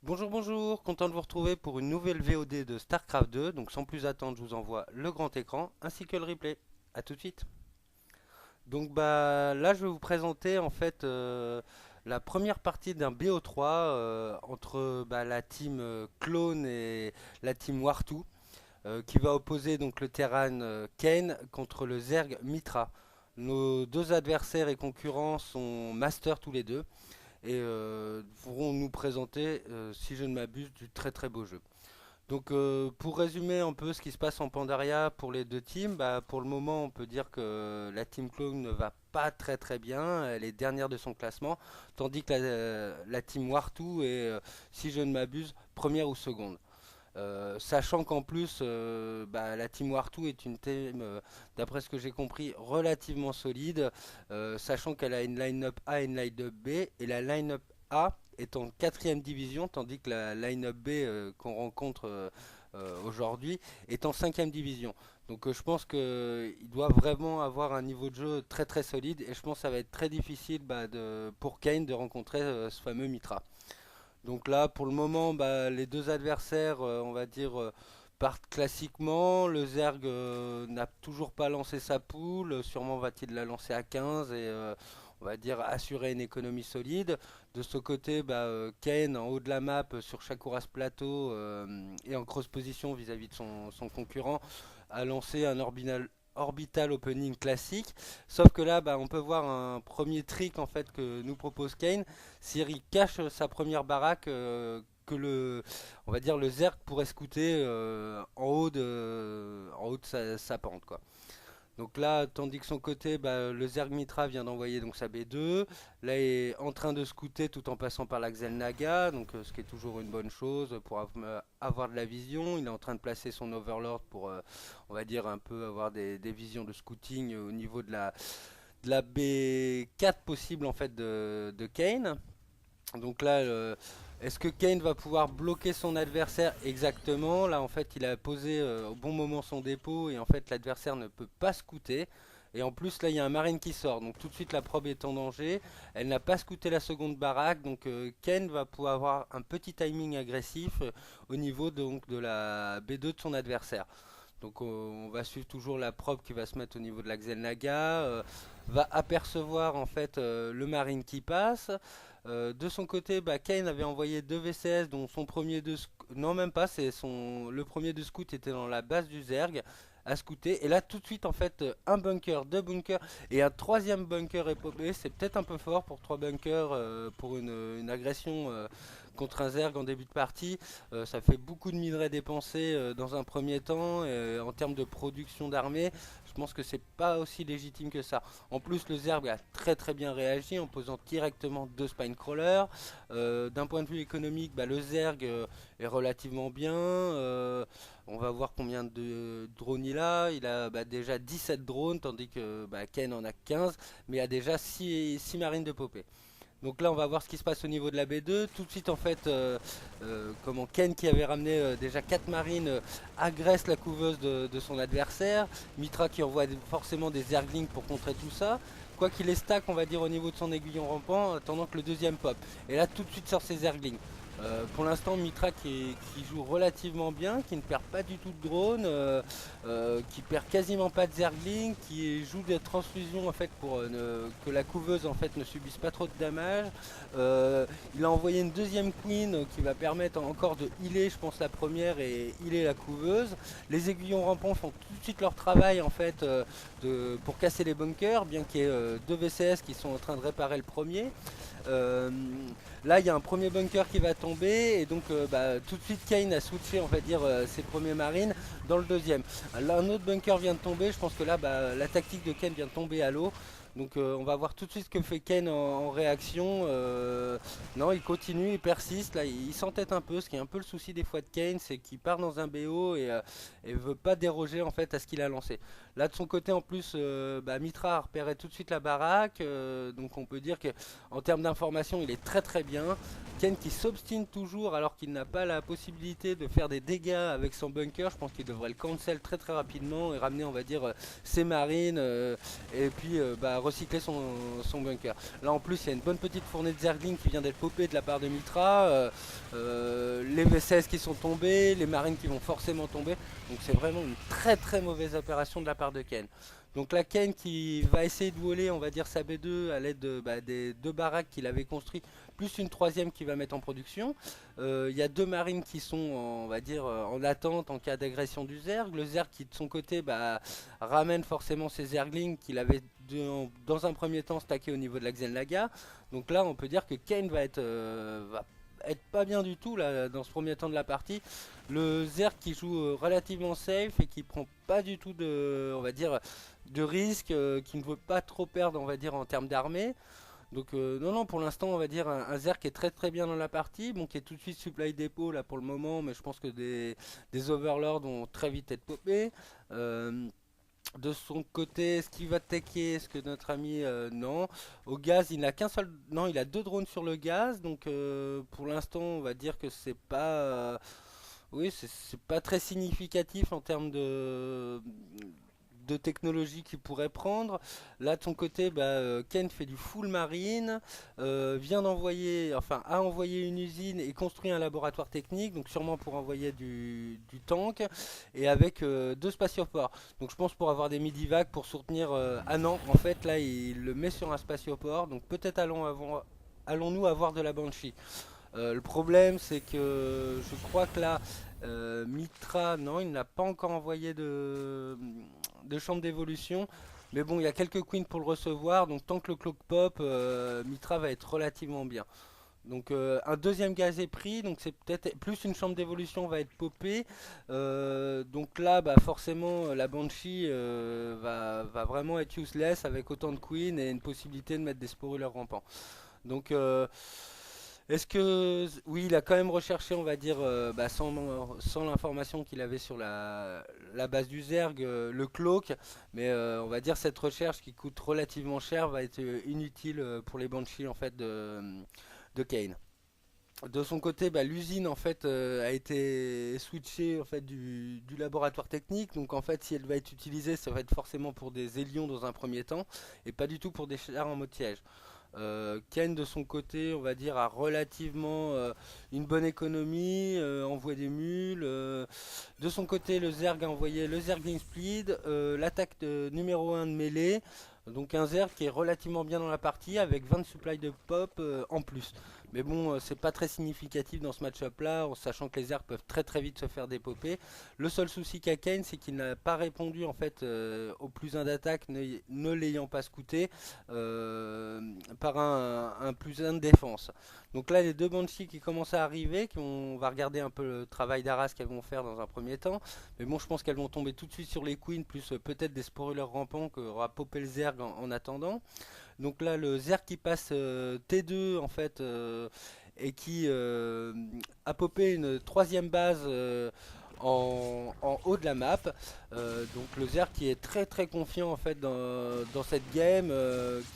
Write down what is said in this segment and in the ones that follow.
Bonjour, bonjour, content de vous retrouver pour une nouvelle VOD de StarCraft 2. Donc sans plus attendre, je vous envoie le grand écran ainsi que le replay. A tout de suite. Donc bah là, je vais vous présenter en fait la première partie d'un BO3 entre la team Clone et la team War2 qui va opposer donc le Terran Kane contre le Zerg Mitra. Nos deux adversaires et concurrents sont Masters tous les deux et pourront nous présenter, si je ne m'abuse, du très très beau jeu. Donc pour résumer un peu ce qui se passe en Pandaria pour les deux teams, pour le moment on peut dire que la team Clone ne va pas très très bien, elle est dernière de son classement, tandis que la team War2 est, si je ne m'abuse, première ou seconde. Sachant qu'en plus la team War2 est une team, d'après ce que j'ai compris, relativement solide, sachant qu'elle a une line-up A et une line-up B, et la line-up A est en quatrième division, tandis que la line-up B qu'on rencontre aujourd'hui est en cinquième division. Donc je pense qu'il doit vraiment avoir un niveau de jeu très très solide, et je pense que ça va être très difficile pour Kane de rencontrer ce fameux Mitra. Donc là, pour le moment, les deux adversaires, on va dire, partent classiquement. Le Zerg n'a toujours pas lancé sa poule. Sûrement va-t-il la lancer à 15 et on va dire assurer une économie solide. De ce côté, Kane en haut de la map sur Shakuras Plateau et en cross position vis-à-vis de son concurrent a lancé un orbital opening classique. Sauf que là, on peut voir un premier trick en fait que nous propose Kane. Siri cache sa première baraque que on va dire le Zerg pourrait scouter en haut de sa pente quoi. Donc là, tandis que son côté, le Zerg Mitra vient d'envoyer donc sa B2. Là, il est en train de scouter tout en passant par la Xel'Naga, donc ce qui est toujours une bonne chose pour avoir de la vision. Il est en train de placer son Overlord pour, on va dire, un peu avoir des visions de scouting au niveau de la B4 possible en fait de Kane. Donc là, est-ce que Kane va pouvoir bloquer son adversaire exactement? Là, en fait, il a posé au bon moment son dépôt et en fait, l'adversaire ne peut pas scouter. Et en plus, là, il y a un marine qui sort. Donc tout de suite, la probe est en danger. Elle n'a pas scouté la seconde baraque. Donc Kane va pouvoir avoir un petit timing agressif au niveau donc, de la B2 de son adversaire. Donc on va suivre toujours la probe qui va se mettre au niveau de la Xel'Naga, va apercevoir en fait le marine qui passe. De son côté, Kane avait envoyé deux VCS dont son premier de non même pas, le premier de scout était dans la base du Zerg à scouter et là tout de suite en fait un bunker, deux bunkers et un troisième bunker épopée, c'est peut-être un peu fort pour trois bunkers pour une agression contre un Zerg en début de partie. Ça fait beaucoup de minerais dépensés dans un premier temps. En termes de production d'armée, je pense que c'est pas aussi légitime que ça. En plus, le Zerg a très très bien réagi en posant directement deux spinecrawlers. D'un point de vue économique, le Zerg est relativement bien. On va voir combien de drones il a. Il a déjà 17 drones, tandis que Ken en a 15, mais il a déjà 6 marines de popée. Donc là, on va voir ce qui se passe au niveau de la B2. Tout de suite, en fait, comment Ken, qui avait ramené déjà 4 marines, agresse la couveuse de son adversaire. Mitra qui envoie forcément des Zerglings pour contrer tout ça. Quoi qu'il est stack, on va dire, au niveau de son aiguillon rampant, attendant que le deuxième pop. Et là, tout de suite, sort ses Zerglings. Pour l'instant, Mitra qui joue relativement bien, qui ne perd pas du tout de drone, qui perd quasiment pas de Zergling, qui joue des transfusions en fait pour que la couveuse en fait ne subisse pas trop de damage. Il a envoyé une deuxième queen qui va permettre encore de healer, je pense, la première et healer la couveuse. Les aiguillons rampants font tout de suite leur travail en fait pour casser les bunkers, bien qu'il y ait deux VCS qui sont en train de réparer le premier. Euh, Là, il y a un premier bunker qui va tomber et donc tout de suite Kane a switché, on va dire, ses premiers marines dans le deuxième. Là, un autre bunker vient de tomber. Je pense que là, la tactique de Kane vient de tomber à l'eau. Donc on va voir tout de suite ce que fait Kane en réaction. Non, il continue, il persiste. Là, il s'entête un peu. Ce qui est un peu le souci des fois de Kane, c'est qu'il part dans un BO et veut pas déroger en fait à ce qu'il a lancé. Là, de son côté, en plus, Mitra a repéré tout de suite la baraque. Donc on peut dire que en termes d'information, il est très très bien. Ken qui s'obstine toujours alors qu'il n'a pas la possibilité de faire des dégâts avec son bunker. Je pense qu'il devrait le cancel très très rapidement et ramener, on va dire, ses marines et puis recycler son bunker. Là en plus il y a une bonne petite fournée de Zergling qui vient d'être popée de la part de Mitra, les V16 qui sont tombés, les marines qui vont forcément tomber, donc c'est vraiment une très très mauvaise opération de la part de Ken. Donc la Ken qui va essayer de voler, on va dire sa B2 à l'aide des deux baraques qu'il avait construit, plus une troisième qui va mettre en production. Il y a deux marines qui sont, on va dire, en attente en cas d'agression du Zerg. Le Zerg qui de son côté ramène forcément ses Zerglings qu'il avait dans un premier temps stacké au niveau de la Xel'Naga. Donc là on peut dire que Kane va être pas bien du tout là, dans ce premier temps de la partie. Le Zerg qui joue relativement safe et qui prend pas du tout de, on va dire, de risque, qui ne veut pas trop perdre, on va dire, en termes d'armée. Donc non, non, pour l'instant, on va dire un Zerg qui est très très bien dans la partie, bon, qui est tout de suite supply dépôt là pour le moment, mais je pense que des Overlords vont très vite être popés. Euh, de son côté, est-ce qu'il va taquer? Est-ce que notre ami non. Au gaz, il n'a qu'un seul. Non, il a deux drones sur le gaz. Donc pour l'instant, on va dire que c'est pas. Oui, c'est pas très significatif en termes de technologie qu'il pourrait prendre. Là, de son côté, Ken fait du full marine, vient d'envoyer, enfin, a envoyé une usine et construit un laboratoire technique, donc sûrement pour envoyer du tank, et avec deux spatioports. Donc je pense pour avoir des midi-vagues pour soutenir. Ah non, en fait, là, il le met sur un spatioport, donc peut-être allons-nous avoir de la Banshee. Le problème, c'est que je crois que là, Mitra, non, il n'a pas encore envoyé de chambre d'évolution. Mais bon, il y a quelques queens pour le recevoir, donc tant que le clock pop, Mitra va être relativement bien. Donc un deuxième gaz est pris, donc c'est peut-être plus une chambre d'évolution va être popée. Donc là, forcément, la Banshee va vraiment être useless avec autant de queens et une possibilité de mettre des sporuleurs rampants. Donc est-ce que oui, il a quand même recherché, on va dire, sans l'information qu'il avait sur la base du Zerg, le cloak, mais on va dire cette recherche qui coûte relativement cher va être inutile pour les Banshees en fait de Kane. De son côté, l'usine en fait a été switchée en fait du laboratoire technique, donc en fait si elle va être utilisée, ça va être forcément pour des hélions dans un premier temps et pas du tout pour des chars en mode siège. Ken de son côté, on va dire, a relativement une bonne économie, envoie des mules. De son côté, le Zerg a envoyé le Zergling Split, l'attaque numéro 1 de mêlée. Donc un Zerg qui est relativement bien dans la partie avec 20 supplies de pop en plus. Mais bon, c'est pas très significatif dans ce match-up là, en sachant que les Zergs peuvent très très vite se faire dépoper. Le seul souci qu'a Kane, c'est qu'il n'a pas répondu en fait au plus 1 d'attaque, ne l'ayant pas scouté par un plus 1 de défense. Donc là, les deux Banshees qui commencent à arriver, on va regarder un peu le travail d'Aras qu'elles vont faire dans un premier temps. Mais bon, je pense qu'elles vont tomber tout de suite sur les queens, plus peut-être des spoilers rampants qu'aura popé le Zerg en attendant. Donc là, le Zerg qui passe T2 en fait, et qui a popé une troisième base en haut de la map. Donc le Zerg qui est très très confiant en fait dans cette game,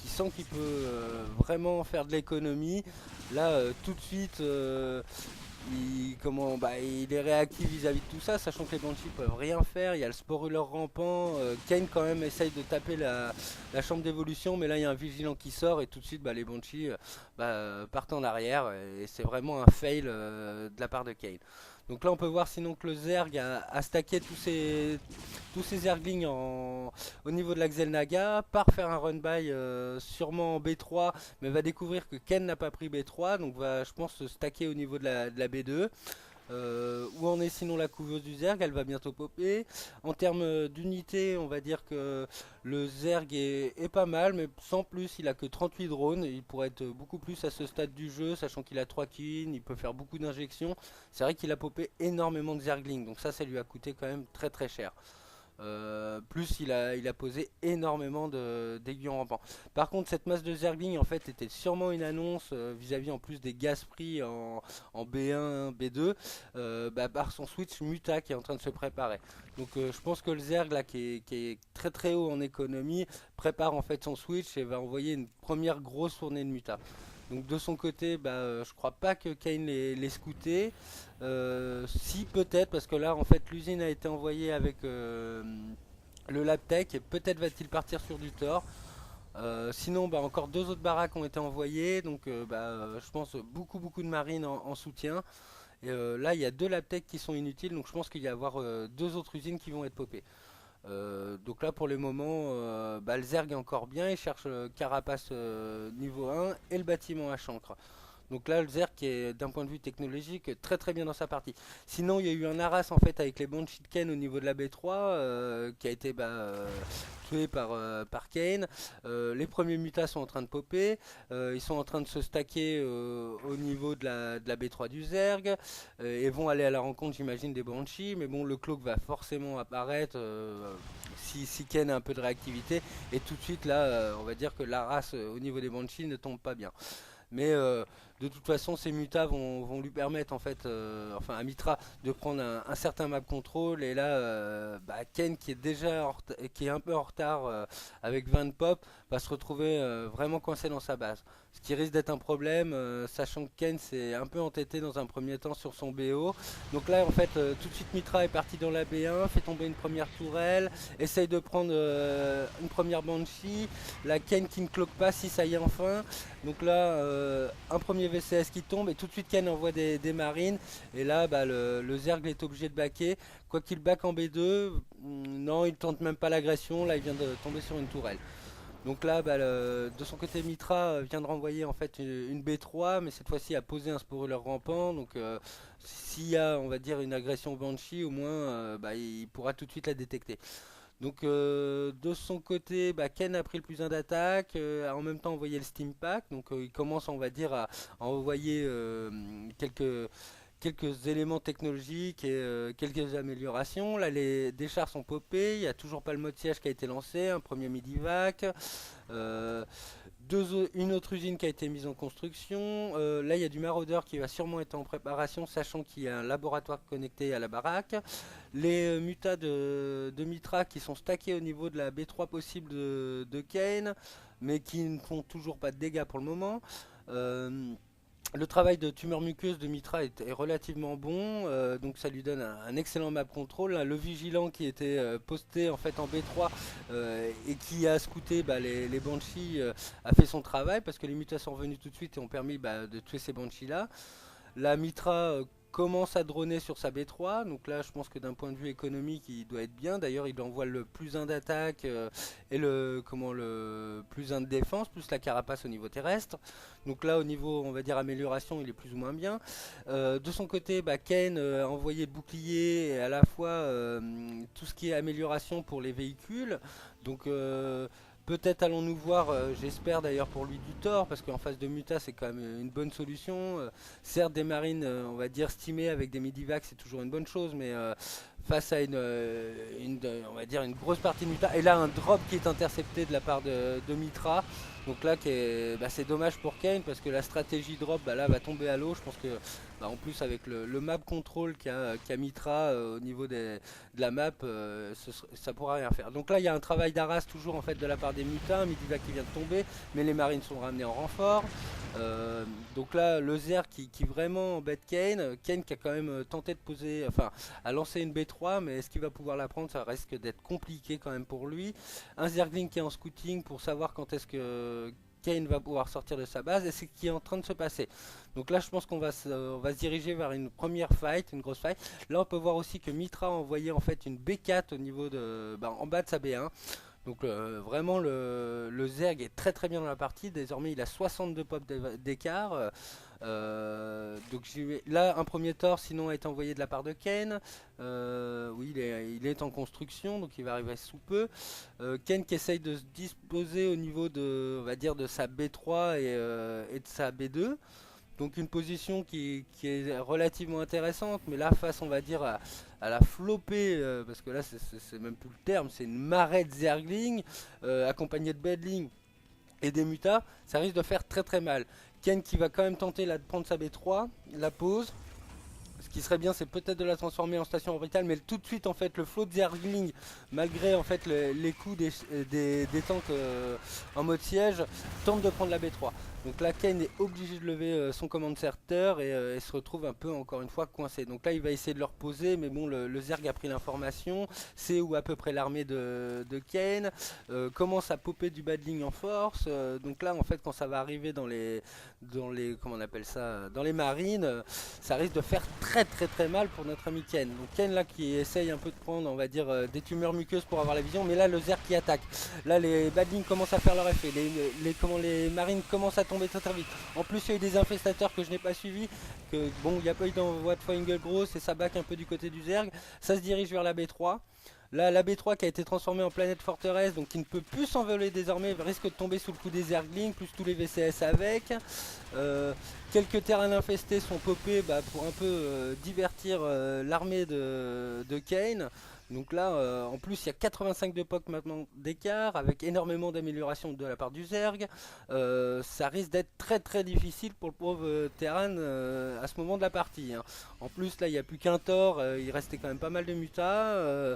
qui sent qu'il peut vraiment faire de l'économie. Là, tout de suite, il est réactif vis-à-vis de tout ça, sachant que les Banshees peuvent rien faire. Il y a le sporuler rampant. Kane quand même essaye de taper la chambre d'évolution, mais là il y a un vigilant qui sort et tout de suite les Banshees partent en arrière et c'est vraiment un fail de la part de Kane. Donc là on peut voir sinon que le Zerg a stacké tous ses Zerglings au niveau de la Xel'Naga, part faire un run-by sûrement en B3, mais va découvrir que Ken n'a pas pris B3, donc va je pense se stacker au niveau de la B2. Où en est sinon la couveuse du Zerg? Elle va bientôt popper. En termes d'unité, on va dire que le Zerg est pas mal, mais sans plus, il a que 38 drones. Il pourrait être beaucoup plus à ce stade du jeu, sachant qu'il a 3 kills, il peut faire beaucoup d'injections. C'est vrai qu'il a popé énormément de Zerglings, donc ça lui a coûté quand même très très cher. Plus il a posé énormément d'aiguillons rampants. Par contre, cette masse de Zergling en fait était sûrement une annonce vis-à-vis en plus des gaz pris en B1, B2, par son switch Muta qui est en train de se préparer. Donc je pense que le Zerg là qui est très très haut en économie prépare en fait son switch et va envoyer une première grosse tournée de Muta. Donc de son côté, je crois pas que Kane l'ait scouté. Si peut-être, parce que là en fait l'usine a été envoyée avec le LabTech et peut-être va-t-il partir sur du Thor. Sinon, bah, encore deux autres baraques ont été envoyées, donc je pense beaucoup de marines en soutien. Et là, il y a deux labtech qui sont inutiles, donc je pense qu'il y a avoir deux autres usines qui vont être popées. Donc là, pour le moment, le Zerg est encore bien, il cherche Carapace niveau 1 et le bâtiment à chancre. Donc là, le Zerg est d'un point de vue technologique très bien dans sa partie. Sinon, il y a eu un Arras en fait avec les Banshees de Kane au niveau de la B3 qui a été tué par Kane. Les premiers mutas sont en train de popper. Ils sont en train de se stacker au niveau de la B3 du Zerg et vont aller à la rencontre, j'imagine, des Banshees. Mais bon, le Cloak va forcément apparaître si Kane a un peu de réactivité. Et tout de suite, là, on va dire que l'Arras au niveau des Banshees ne tombe pas bien. Mais de toute façon, ces mutas vont lui permettre, en fait, enfin à Mitra, de prendre un certain map control. Et là, Ken, qui est déjà qui est un peu en retard avec 20 pop, va se retrouver vraiment coincé dans sa base. Ce qui risque d'être un problème, sachant que Ken s'est un peu entêté dans un premier temps sur son BO. Donc là, en fait, tout de suite, Mitra est parti dans la B1, fait tomber une première tourelle, essaye de prendre une première Banshee. La Ken qui ne cloque pas, si ça y est enfin. Donc là, un premier VCS qui tombe et tout de suite Ken envoie des marines. Et là, le Zerg est obligé de backer. Quoi qu'il back en B2, non, il tente même pas l'agression. Là, il vient de tomber sur une tourelle. Donc là, de son côté, Mitra vient de renvoyer en fait une B3, mais cette fois-ci a posé un spoiler rampant. Donc s'il y a, on va dire, une agression Banshee, au moins, il pourra tout de suite la détecter. Donc de son côté, Ken a pris le plus 1 d'attaque, a en même temps envoyé le Steam Pack, donc il commence on va dire à envoyer quelques éléments technologiques et quelques améliorations. Là les décharges sont popées, il n'y a toujours pas le mode siège qui a été lancé, un premier Midivac. Euh, une autre usine qui a été mise en construction. Là, il y a du maraudeur qui va sûrement être en préparation, sachant qu'il y a un laboratoire connecté à la baraque. Les mutas de Mitra qui sont stackés au niveau de la B3 possible de Kane, mais qui ne font toujours pas de dégâts pour le moment. Euh, le travail de tumeur muqueuse de Mitra est relativement bon, donc ça lui donne un excellent map control. Là, le vigilant qui était posté en fait en B3 et qui a scouté les Banshees a fait son travail parce que les mutas sont revenus tout de suite et ont permis de tuer ces Banshees là. La Mitra commence à droner sur sa B3, donc là je pense que d'un point de vue économique il doit être bien. D'ailleurs il envoie le plus 1 d'attaque et le plus 1 de défense, plus la carapace au niveau terrestre. Donc là au niveau on va dire amélioration il est plus ou moins bien. De son côté Kane a envoyé le bouclier et à la fois tout ce qui est amélioration pour les véhicules. Donc peut-être allons-nous voir, j'espère d'ailleurs pour lui du tort, parce qu'en face de Muta c'est quand même une bonne solution. Certes des marines, on va dire stimées avec des Medivacs c'est toujours une bonne chose, mais face à on va dire une grosse partie de Muta, et là un drop qui est intercepté de la part de Mitra. Donc là c'est dommage pour Kane parce que la stratégie drop là va tomber à l'eau. Je pense que en plus avec le map control qu'a Mitra au niveau de la map, ça pourra rien faire. Donc là il y a un travail d'arras toujours en fait de la part des mutins, Midivac qui vient de tomber, mais les marines sont ramenées en renfort. Donc là le Zer qui vraiment embête Kane. Kane qui a quand même tenté de poser, enfin a lancé une B3, mais est-ce qu'il va pouvoir la prendre? Ça risque d'être compliqué quand même pour lui. Un Zergling qui est en scouting pour savoir quand est-ce que Kane va pouvoir sortir de sa base et c'est ce qui est en train de se passer. Donc là je pense on va se diriger vers une première fight, une grosse fight. Là on peut voir aussi que Mitra a envoyé en fait une B4 au niveau en bas de sa B1. Donc vraiment le Zerg est très bien dans la partie. Désormais il a 62 pop d'écart. Donc là un premier tort sinon a été envoyé de la part de Kane. Oui il est en construction donc il va arriver sous peu. Kane qui essaye de se disposer au niveau de, on va dire, de sa B3 et de sa B2. Donc une position qui est relativement intéressante, mais là face on va dire à la flopée, parce que là c'est même plus le terme, c'est une marée de Zergling accompagnée de Bedling et des mutas, ça risque de faire très mal. Ken qui va quand même tenter là, de prendre sa B3, la pose, ce Ce qui serait bien, c'est peut-être de la transformer en station orbitale, mais tout de suite, en fait, le flot de Zergling, malgré en fait les coups des tanks en mode siège, tente de prendre la B3. Donc là, Kane est obligé de lever son command center et se retrouve un peu, encore une fois, coincé. Donc là, il va essayer de le reposer, mais bon, le Zerg a pris l'information, c'est où à peu près l'armée de Kane, commence à popper du badling en force. Donc là, en fait, quand ça va arriver comment on appelle ça, dans les marines, ça risque de faire très très très mal pour notre ami Ken. Donc Ken là qui essaye un peu de prendre, on va dire, des tumeurs muqueuses pour avoir la vision, mais là le Zerg qui attaque. Là les badlings commencent à faire leur effet, les marines commencent à tomber très très vite. En plus il y a eu des infestateurs que je n'ai pas suivis, que bon il n'y a pas eu d'envoi de Foingelgross et ça back un peu du côté du Zerg. Ça se dirige vers la B3. Là, la B3 qui a été transformée en planète forteresse, donc qui ne peut plus s'envoler désormais, risque de tomber sous le coup des Zerglings, plus tous les VCS avec. Euh, Quelques terrains infestés sont popés pour un peu divertir l'armée de Kane. Donc là, en plus, il y a 85 de POC maintenant d'écart, avec énormément d'améliorations de la part du Zerg. Ça risque d'être très très difficile pour le pauvre Terran à ce moment de la partie, hein. En plus, là, il n'y a plus qu'un Thor, il restait quand même pas mal de mutas.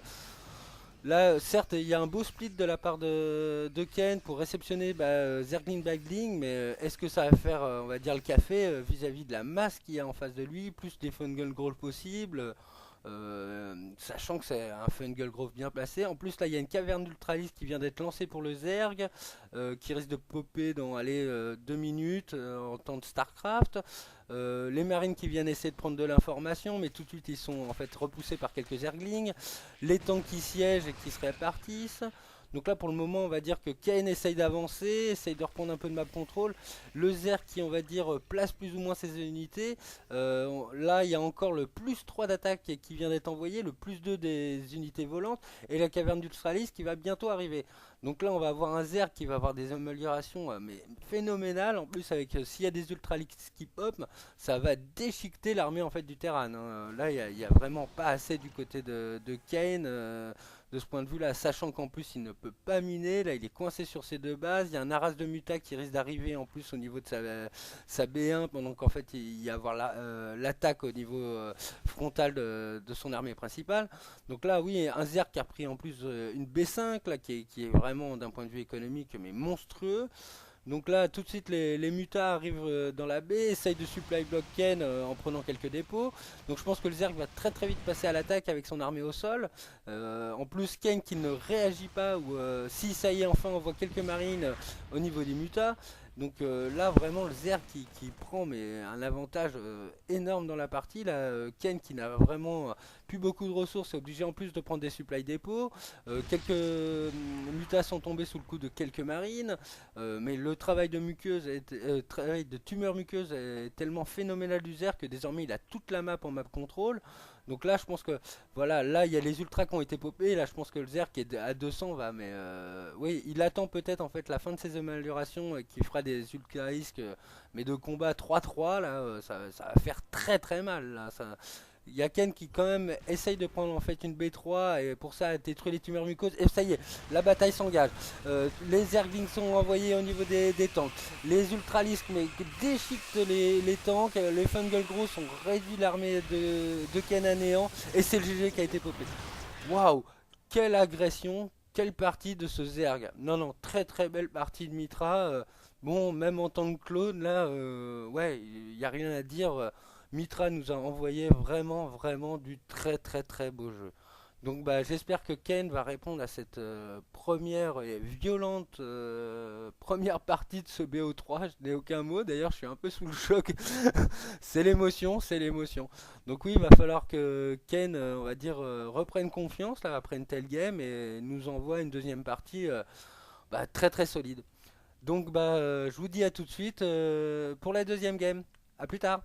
Là, certes, il y a un beau split de la part de Ken pour réceptionner Zergling Bagling, mais est-ce que ça va faire, on va dire, le café vis-à-vis de la masse qu'il y a en face de lui, plus des Fungal Grove possibles, sachant que c'est un Fungal Grove bien placé. En plus, là, il y a une caverne d'Ultralis qui vient d'être lancée pour le Zerg, qui risque de popper dans 2 minutes en temps de StarCraft. Les marines qui viennent essayer de prendre de l'information, mais tout de suite ils sont en fait repoussés par quelques Zerglings. Les tanks qui siègent et qui se répartissent. Donc là pour le moment on va dire que Kane essaye d'avancer, essaye de reprendre un peu de map control. Le Zerg qui on va dire place plus ou moins ses unités. Là il y a encore le plus 3 d'attaque qui vient d'être envoyé, le plus 2 des unités volantes et la caverne d'Ultralis qui va bientôt arriver. Donc là on va avoir un Zerg qui va avoir des améliorations mais phénoménales. En plus avec s'il y a des Ultralis qui pop, ça va déchiqueter l'armée en fait du Terran, hein. Là il y a vraiment pas assez du côté de Kane. De ce point de vue là, sachant qu'en plus il ne peut pas miner, là il est coincé sur ses deux bases, il y a un Arras de Muta qui risque d'arriver en plus au niveau de sa B1, pendant qu'en fait il y a avoir l'attaque au niveau frontal de son armée principale. Donc là oui, un Zerg qui a pris en plus une B5 là, qui est vraiment d'un point de vue économique mais monstrueux. Donc là, tout de suite, les mutas arrivent dans la baie, essayent de supply block Ken en prenant quelques dépôts. Donc je pense que le Zerg va très très vite passer à l'attaque avec son armée au sol. En plus, Ken qui ne réagit pas, ou si ça y est, enfin on voit quelques marines au niveau des mutas. Donc là, vraiment, le Zerg qui prend mais un avantage énorme dans la partie. Là, Ken qui n'a vraiment plus beaucoup de ressources est obligé en plus de prendre des supply dépôts. Quelques mutas sont tombés sous le coup de quelques marines. Mais le travail de muqueuse, travail de tumeur muqueuse est tellement phénoménal du Zerg que désormais il a toute la map en map control. Donc là je pense que voilà, là il y a les ultras qui ont été popés, là je pense que le Zerg qui est à 200 va, mais oui, il attend peut-être en fait la fin de ses améliorations et qui fera des ultra risques, mais de combat 3-3 là, ça va faire très très mal là, ça. Il y a Ken qui quand même essaye de prendre en fait une B3 et pour ça détruire les tumeurs muqueuses. Et ça y est, la bataille s'engage. Les Zerglings sont envoyés au niveau des tanks. Les Ultralisks mais déchiquetent les tanks. Les Fungalgros ont réduit l'armée de Ken à néant. Et c'est le GG qui a été popé. Waouh, quelle agression, quelle partie de ce Zerg. Non, non, très très belle partie de Mitra. Bon, même en tant que clone, là, ouais, il n'y a rien à dire. Mitra nous a envoyé vraiment vraiment du très très très beau jeu. Donc bah, j'espère que Ken va répondre à cette première et violente première partie de ce BO3. Je n'ai aucun mot, d'ailleurs je suis un peu sous le choc. C'est l'émotion, c'est l'émotion. Donc oui, il va falloir que Ken, on va dire, reprenne confiance là, après une telle game et nous envoie une deuxième partie très très solide. Donc je vous dis à tout de suite pour la deuxième game. A plus tard.